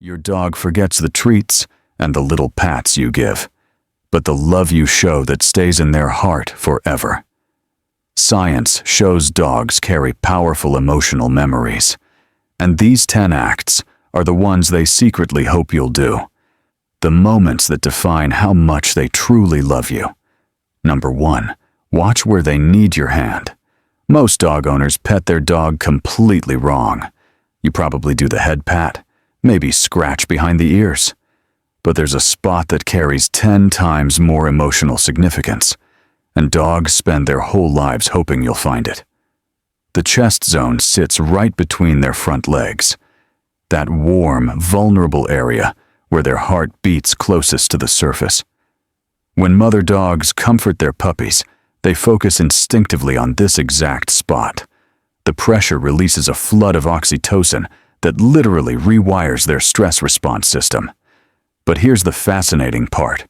Your dog forgets the treats and the little pats you give, but the love you show that stays in their heart forever. Science shows dogs carry powerful emotional memories, and these 10 acts are the ones they secretly hope you'll do. The moments that define how much they truly love you. Number 1. Watch where they need your hand. Most dog owners pet their dog completely wrong. You probably do the head pat, maybe scratch behind the ears. But there's a spot that carries 10 times more emotional significance, and dogs spend their whole lives hoping you'll find it. The chest zone sits right between their front legs, that warm, vulnerable area where their heart beats closest to the surface. When mother dogs comfort their puppies, they focus instinctively on this exact spot. The pressure releases a flood of oxytocin that literally rewires their stress response system. But here's the fascinating part.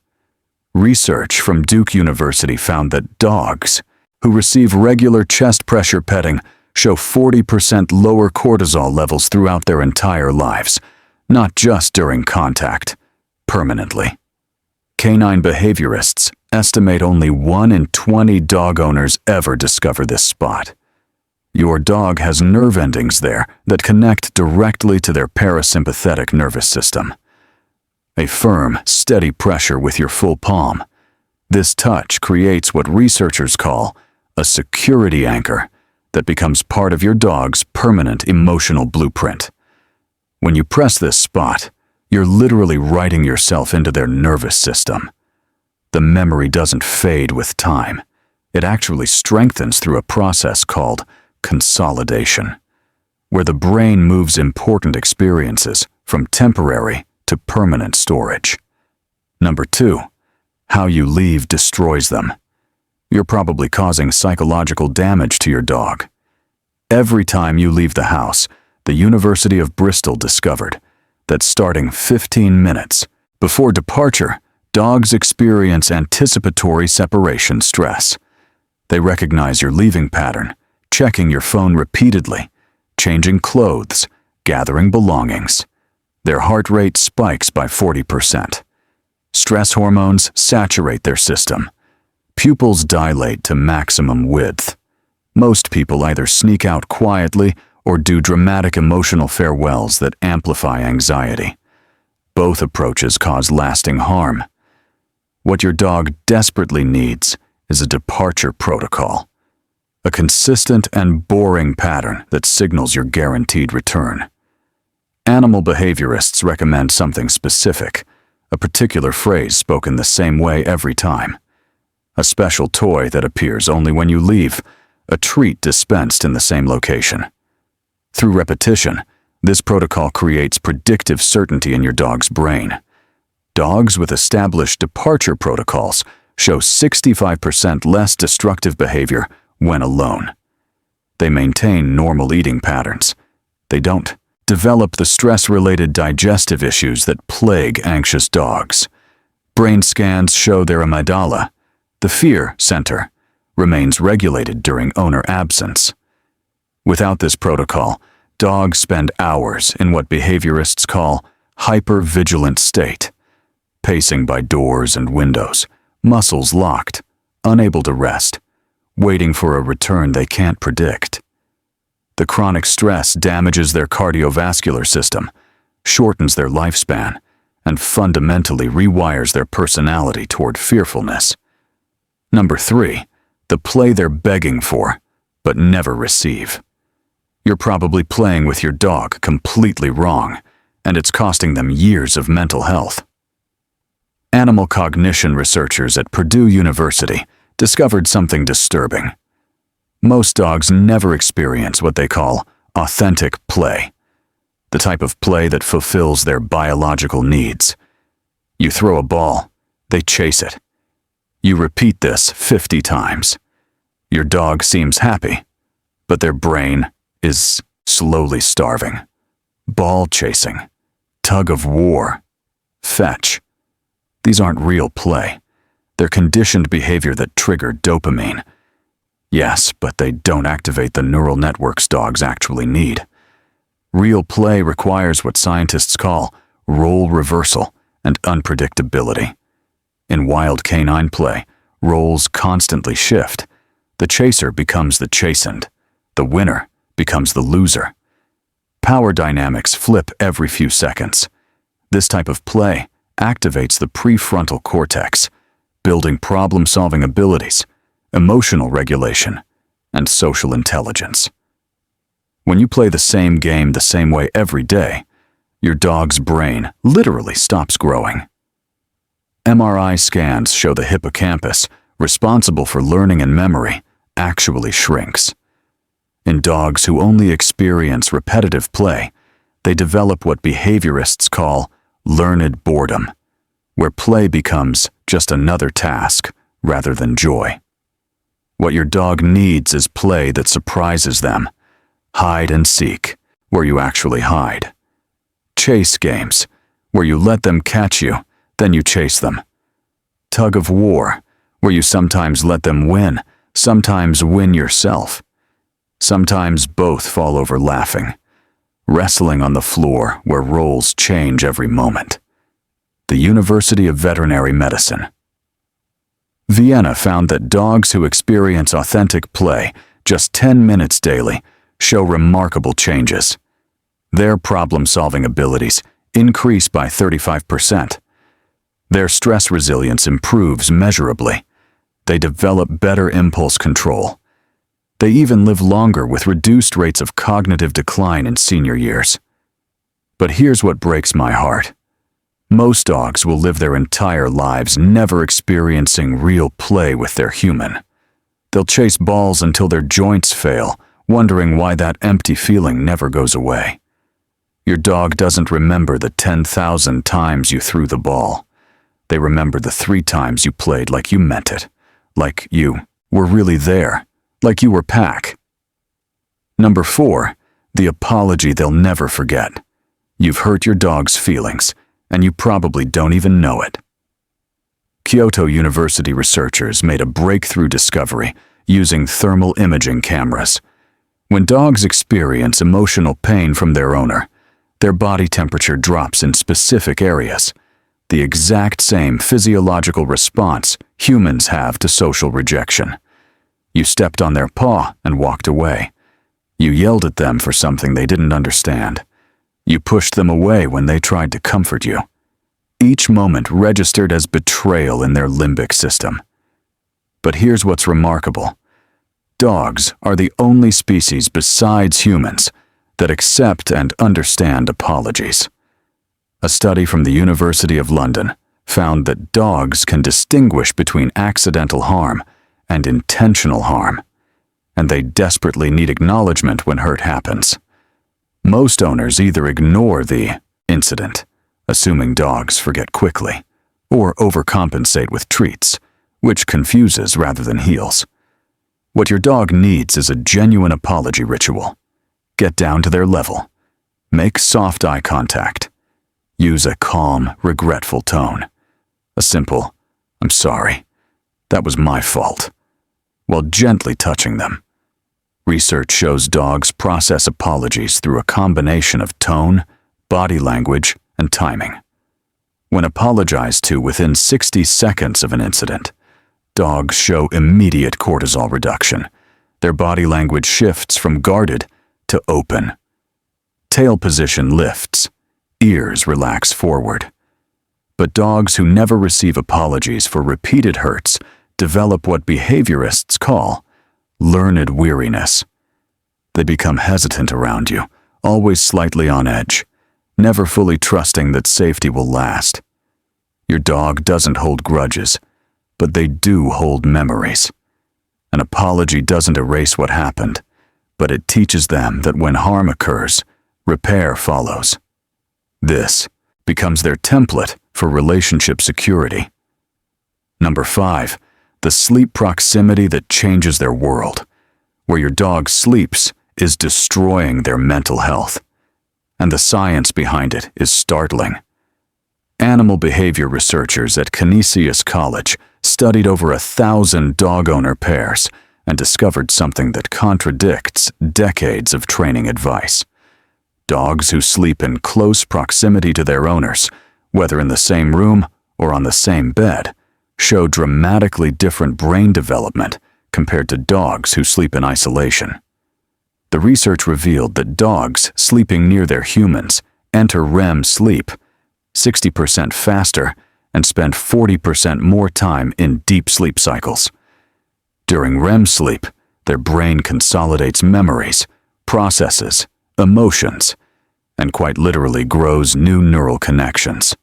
Research from Duke University found that dogs who receive regular chest pressure petting show 40% lower cortisol levels throughout their entire lives, not just during contact, permanently. Canine behaviorists estimate only 1 in 20 dog owners ever discover this spot. Your dog has nerve endings there that connect directly to their parasympathetic nervous system. A firm, steady pressure with your full palm. This touch creates what researchers call a security anchor that becomes part of your dog's permanent emotional blueprint. When you press this spot, you're literally writing yourself into their nervous system. The memory doesn't fade with time. It actually strengthens through a process called consolidation, where the brain moves important experiences from temporary to permanent storage. Number 2, how you leave destroys them. You're probably causing psychological damage to your dog. Every time you leave the house, the University of Bristol discovered that starting 15 minutes before departure, dogs experience anticipatory separation stress. They recognize your leaving pattern, checking your phone repeatedly, changing clothes, gathering belongings. Their heart rate spikes by 40%. Stress hormones saturate their system. Pupils dilate to maximum width. Most people either sneak out quietly or do dramatic emotional farewells that amplify anxiety. Both approaches cause lasting harm. What your dog desperately needs is a departure protocol, a consistent and boring pattern that signals your guaranteed return. Animal behaviorists recommend something specific, a particular phrase spoken the same way every time. A special toy that appears only when you leave, a treat dispensed in the same location. Through repetition, this protocol creates predictive certainty in your dog's brain. Dogs with established departure protocols show 65% less destructive behavior when alone. They maintain normal eating patterns. They don't develop the stress-related digestive issues that plague anxious dogs. Brain scans show their amygdala, the fear center, remains regulated during owner absence. Without this protocol, dogs spend hours in what behaviorists call hyper-vigilant state, pacing by doors and windows, muscles locked, unable to rest, waiting for a return they can't predict. The chronic stress damages their cardiovascular system, shortens their lifespan, and fundamentally rewires their personality toward fearfulness. Number 3, the play they're begging for, but never receive. You're probably playing with your dog completely wrong, and it's costing them years of mental health. Animal cognition researchers at Purdue University discovered something disturbing. Most dogs never experience what they call authentic play, the type of play that fulfills their biological needs. You throw a ball, they chase it. You repeat this 50 times. Your dog seems happy, but their brain is slowly starving. Ball chasing, tug of war, fetch. These aren't real play. They're conditioned behavior that trigger dopamine. Yes, but they don't activate the neural networks dogs actually need. Real play requires what scientists call role reversal, and unpredictability. In wild canine play, roles constantly shift. The chaser becomes the chastened. The winner becomes the loser. Power dynamics flip every few seconds. This type of play activates the prefrontal cortex, building problem-solving abilities, emotional regulation, and social intelligence. When you play the same game the same way every day, your dog's brain literally stops growing. MRI scans show the hippocampus, responsible for learning and memory, actually shrinks. In dogs who only experience repetitive play, they develop what behaviorists call learned boredom, where play becomes just another task rather than joy. What your dog needs is play that surprises them. Hide and seek, where you actually hide. Chase games, where you let them catch you, then you chase them. Tug of war, where you sometimes let them win, sometimes win yourself. Sometimes both fall over laughing. Wrestling on the floor, where roles change every moment. The University of Veterinary Medicine. Vienna found that dogs who experience authentic play just 10 minutes daily show remarkable changes. Their problem-solving abilities increase by 35%. Their stress resilience improves measurably. They develop better impulse control. They even live longer with reduced rates of cognitive decline in senior years. But here's what breaks my heart. Most dogs will live their entire lives never experiencing real play with their human. They'll chase balls until their joints fail, wondering why that empty feeling never goes away. Your dog doesn't remember the 10,000 times you threw the ball. They remember the 3 times you played like you meant it, like you were really there, like you were pack. Number 4, the apology they'll never forget. You've hurt your dog's feelings, and you probably don't even know it. Kyoto University researchers made a breakthrough discovery using thermal imaging cameras. When dogs experience emotional pain from their owner, their body temperature drops in specific areas, the exact same physiological response humans have to social rejection. You stepped on their paw and walked away. You yelled at them for something they didn't understand. You pushed them away when they tried to comfort you. Each moment registered as betrayal in their limbic system. But here's what's remarkable. Dogs are the only species besides humans that accept and understand apologies. A study from the University of London found that dogs can distinguish between accidental harm and intentional harm, and they desperately need acknowledgement when hurt happens. Most owners either ignore the incident, assuming dogs forget quickly, or overcompensate with treats, which confuses rather than heals. What your dog needs is a genuine apology ritual. Get down to their level. Make soft eye contact. Use a calm, regretful tone. A simple, "I'm sorry. That was my fault," while gently touching them. Research shows dogs process apologies through a combination of tone, body language, and timing. When apologized to within 60 seconds of an incident, dogs show immediate cortisol reduction. Their body language shifts from guarded to open. Tail position lifts. Ears relax forward. But dogs who never receive apologies for repeated hurts develop what behaviorists call learned weariness. They become hesitant around you, always slightly on edge, never fully trusting that safety will last. Your dog doesn't hold grudges, but they do hold memories. An apology doesn't erase what happened, but it teaches them that when harm occurs, repair follows. This becomes their template for relationship security. Number 5, the sleep proximity that changes their world. Where your dog sleeps is destroying their mental health. And the science behind it is startling. Animal behavior researchers at Canisius College studied over 1,000 dog owner pairs and discovered something that contradicts decades of training advice. Dogs who sleep in close proximity to their owners, whether in the same room or on the same bed, show dramatically different brain development compared to dogs who sleep in isolation. The research revealed that dogs sleeping near their humans enter REM sleep 60% faster and spend 40% more time in deep sleep cycles. During REM sleep, their brain consolidates memories, processes, emotions, and quite literally grows new neural connections.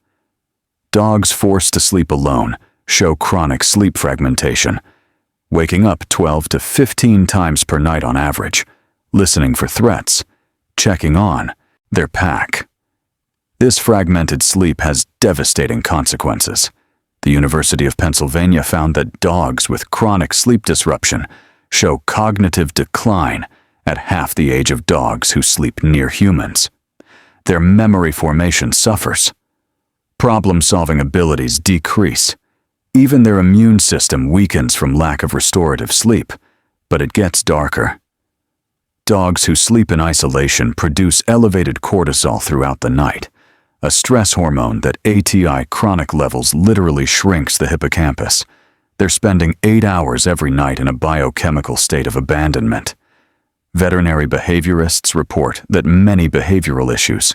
Dogs forced to sleep alone show chronic sleep fragmentation, waking up 12 to 15 times per night on average, listening for threats, checking on their pack. This fragmented sleep has devastating consequences. The University of Pennsylvania found that dogs with chronic sleep disruption show cognitive decline at half the age of dogs who sleep near humans. Their memory formation suffers. Problem-solving abilities decrease. Even their immune system weakens from lack of restorative sleep, but it gets darker. Dogs who sleep in isolation produce elevated cortisol throughout the night, a stress hormone that ATI chronic levels literally shrinks the hippocampus. They're spending 8 hours every night in a biochemical state of abandonment. Veterinary behaviorists report that many behavioral issues,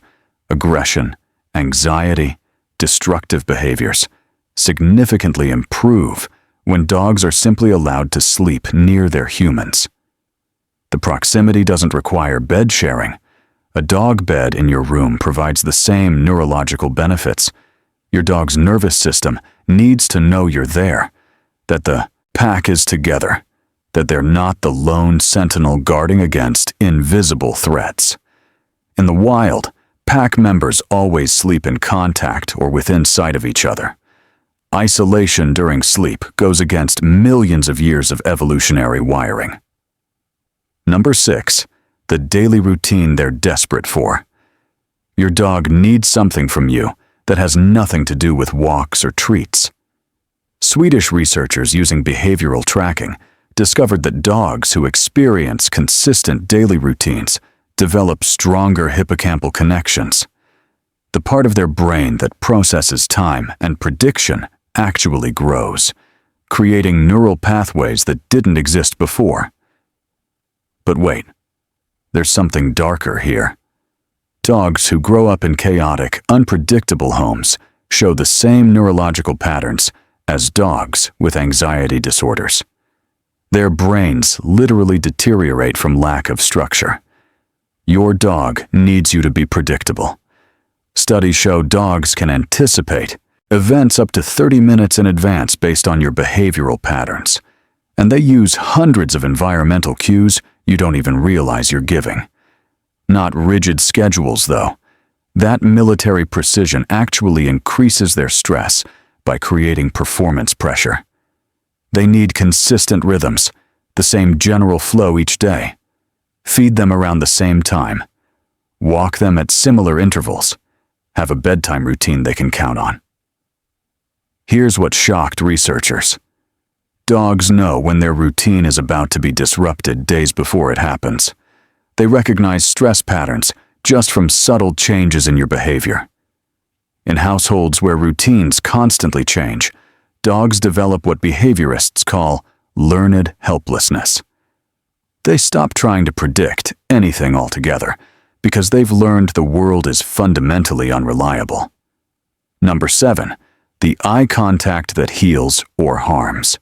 aggression, anxiety, destructive behaviors, significantly improve when dogs are simply allowed to sleep near their humans. The proximity doesn't require bed sharing. A dog bed in your room provides the same neurological benefits. Your dog's nervous system needs to know you're there, that the pack is together, that they're not the lone sentinel guarding against invisible threats. In the wild, pack members always sleep in contact or within sight of each other. Isolation during sleep goes against millions of years of evolutionary wiring. Number 6. The daily routine they're desperate for. Your dog needs something from you that has nothing to do with walks or treats. Swedish researchers using behavioral tracking discovered that dogs who experience consistent daily routines develop stronger hippocampal connections. The part of their brain that processes time and prediction actually grows, creating neural pathways that didn't exist before. But wait, there's something darker here. Dogs who grow up in chaotic, unpredictable homes show the same neurological patterns as dogs with anxiety disorders. Their brains literally deteriorate from lack of structure. Your dog needs you to be predictable. Studies show dogs can anticipate events up to 30 minutes in advance based on your behavioral patterns, and they use hundreds of environmental cues you don't even realize you're giving. Not rigid schedules, though. That military precision actually increases their stress by creating performance pressure. They need consistent rhythms, the same general flow each day. Feed them around the same time. Walk them at similar intervals. Have a bedtime routine they can count on. Here's what shocked researchers. Dogs know when their routine is about to be disrupted days before it happens. They recognize stress patterns just from subtle changes in your behavior. In households where routines constantly change, dogs develop what behaviorists call learned helplessness. They stop trying to predict anything altogether because they've learned the world is fundamentally unreliable. Number 7. The eye contact that heals or harms.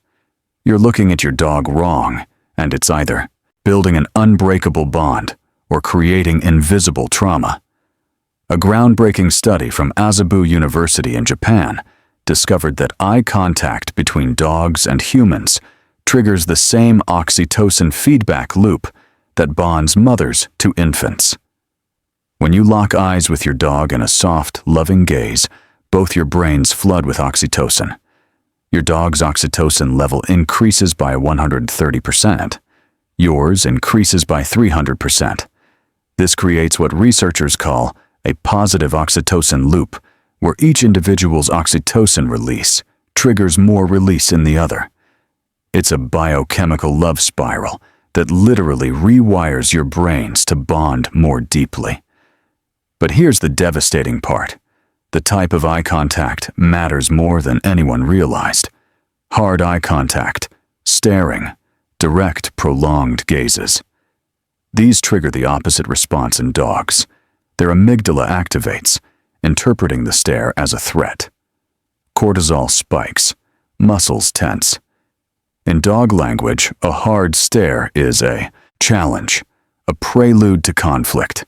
You're looking at your dog wrong, and it's either building an unbreakable bond or creating invisible trauma. A groundbreaking study from Azabu University in Japan discovered that eye contact between dogs and humans triggers the same oxytocin feedback loop that bonds mothers to infants. When you lock eyes with your dog in a soft, loving gaze, both your brains flood with oxytocin. Your dog's oxytocin level increases by 130%. Yours increases by 300%. This creates what researchers call a positive oxytocin loop, where each individual's oxytocin release triggers more release in the other. It's a biochemical love spiral that literally rewires your brains to bond more deeply. But here's the devastating part. The type of eye contact matters more than anyone realized. Hard eye contact, staring, direct, prolonged gazes. These trigger the opposite response in dogs. Their amygdala activates, interpreting the stare as a threat. Cortisol spikes, muscles tense. In dog language, a hard stare is a challenge, a prelude to conflict.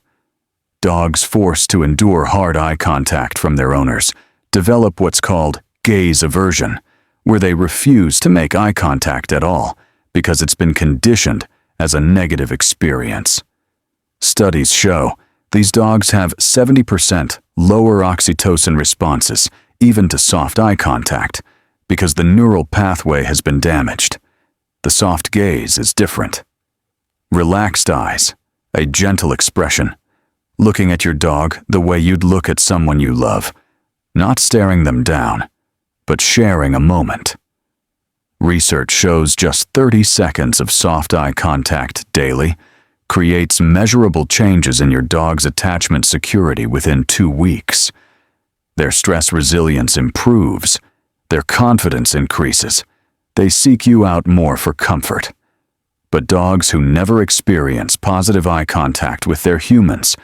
Dogs forced to endure hard eye contact from their owners develop what's called gaze aversion, where they refuse to make eye contact at all because it's been conditioned as a negative experience. Studies show these dogs have 70% lower oxytocin responses even to soft eye contact because the neural pathway has been damaged. The soft gaze is different. Relaxed eyes, a gentle expression, looking at your dog the way you'd look at someone you love, not staring them down, but sharing a moment. Research shows just 30 seconds of soft eye contact daily creates measurable changes in your dog's attachment security within 2 weeks. Their stress resilience improves, their confidence increases, they seek you out more for comfort. But dogs who never experience positive eye contact with their humans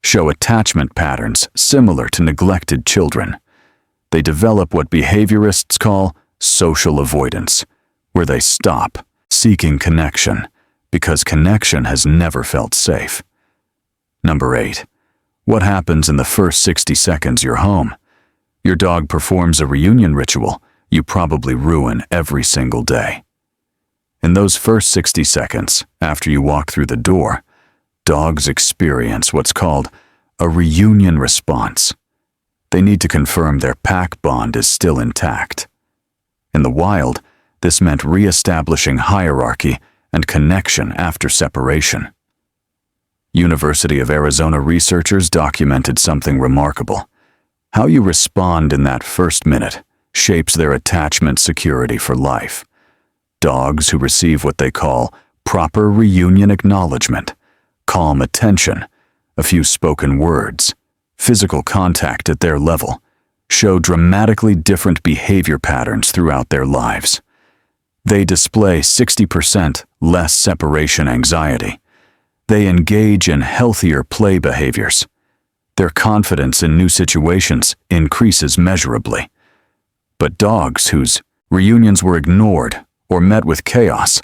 show attachment patterns similar to neglected children. They develop what behaviorists call social avoidance, where they stop seeking connection because connection has never felt safe. Number 8. What happens in the first 60 seconds you're home? Your dog performs a reunion ritual you probably ruin every single day. In those first 60 seconds after you walk through the door, dogs experience what's called a reunion response. They need to confirm their pack bond is still intact. In the wild, this meant re-establishing hierarchy and connection after separation. University of Arizona researchers documented something remarkable. How you respond in that first minute shapes their attachment security for life. Dogs who receive what they call proper reunion acknowledgement, calm attention, a few spoken words, physical contact at their level, show dramatically different behavior patterns throughout their lives. They display 60% less separation anxiety. They engage in healthier play behaviors. Their confidence in new situations increases measurably. But dogs whose reunions were ignored or met with chaos,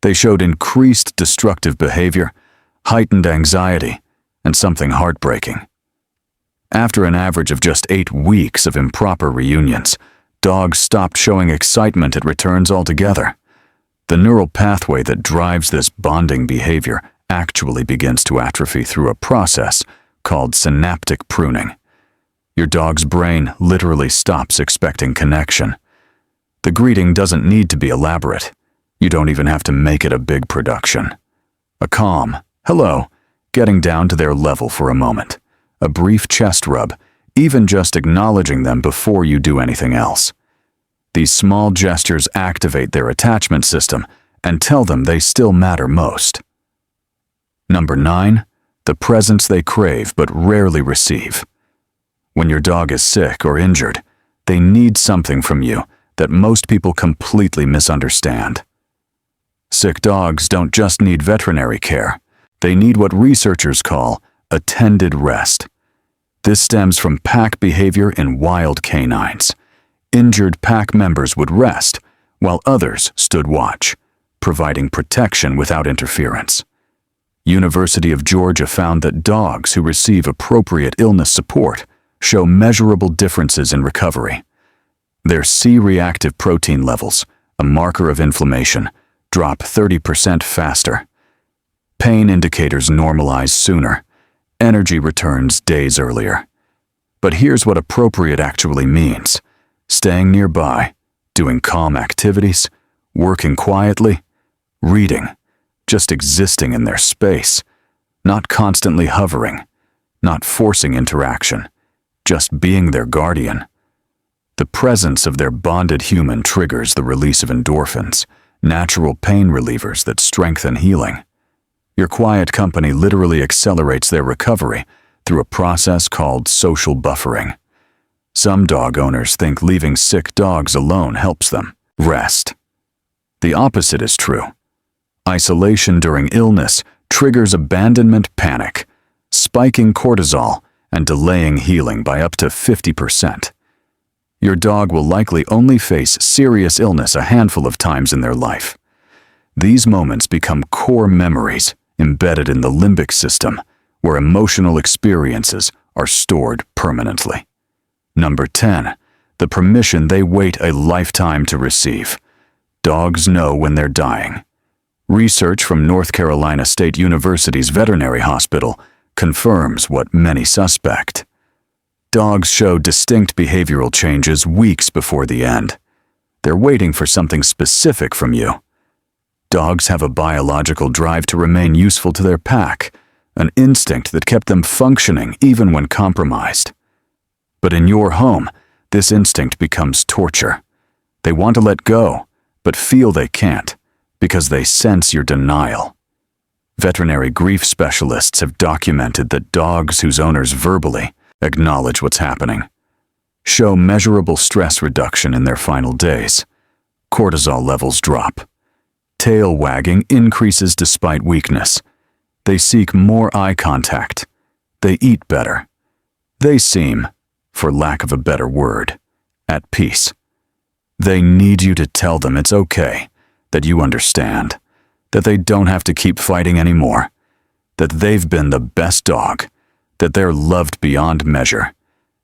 they showed increased destructive behavior, heightened anxiety, and something heartbreaking. After an average of just 8 weeks of improper reunions, dogs stopped showing excitement at returns altogether. The neural pathway that drives this bonding behavior actually begins to atrophy through a process called synaptic pruning. Your dog's brain literally stops expecting connection. The greeting doesn't need to be elaborate. You don't even have to make it a big production. A calm, hello, getting down to their level for a moment. A brief chest rub, even just acknowledging them before you do anything else. These small gestures activate their attachment system and tell them they still matter most. Number 9, the presence they crave but rarely receive. When your dog is sick or injured, they need something from you that most people completely misunderstand. Sick dogs don't just need veterinary care. They need what researchers call attended rest. This stems from pack behavior in wild canines. Injured pack members would rest, while others stood watch, providing protection without interference. University of Georgia found that dogs who receive appropriate illness support show measurable differences in recovery. Their C-reactive protein levels, a marker of inflammation, drop 30% faster. Pain indicators normalize sooner. Energy returns days earlier. But here's what appropriate actually means. Staying nearby, doing calm activities, working quietly, reading, just existing in their space, not constantly hovering, not forcing interaction, just being their guardian. The presence of their bonded human triggers the release of endorphins, natural pain relievers that strengthen healing. Your quiet company literally accelerates their recovery through a process called social buffering. Some dog owners think leaving sick dogs alone helps them rest. The opposite is true. Isolation during illness triggers abandonment panic, spiking cortisol and delaying healing by up to 50%. Your dog will likely only face serious illness a handful of times in their life. These moments become core memories embedded in the limbic system, where emotional experiences are stored permanently. Number 10. The permission they wait a lifetime to receive. Dogs know when they're dying. Research from North Carolina State University's Veterinary Hospital confirms what many suspect. Dogs show distinct behavioral changes weeks before the end. They're waiting for something specific from you. Dogs have a biological drive to remain useful to their pack, an instinct that kept them functioning even when compromised. But in your home, this instinct becomes torture. They want to let go, but feel they can't, because they sense your denial. Veterinary grief specialists have documented that dogs whose owners verbally acknowledge what's happening show measurable stress reduction in their final days. Cortisol levels drop. Tail wagging increases despite weakness. They seek more eye contact. They eat better. They seem, for lack of a better word, at peace. They need you to tell them it's okay, that you understand, that they don't have to keep fighting anymore, that they've been the best dog, that they're loved beyond measure,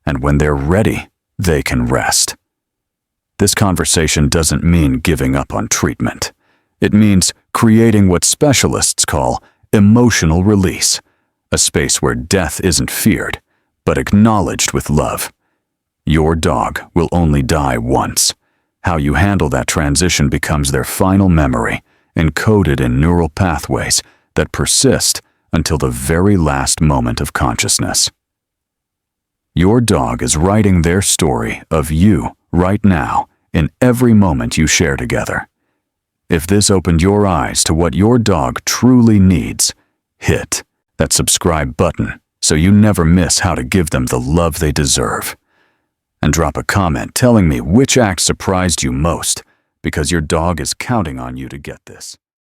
and when they're ready, they can rest. This conversation doesn't mean giving up on treatment. It means creating what specialists call emotional release, a space where death isn't feared, but acknowledged with love. Your dog will only die once. How you handle that transition becomes their final memory, encoded in neural pathways that persist until the very last moment of consciousness. Your dog is writing their story of you right now in every moment you share together. If this opened your eyes to what your dog truly needs, hit that subscribe button so you never miss how to give them the love they deserve. And drop a comment telling me which act surprised you most, because your dog is counting on you to get this.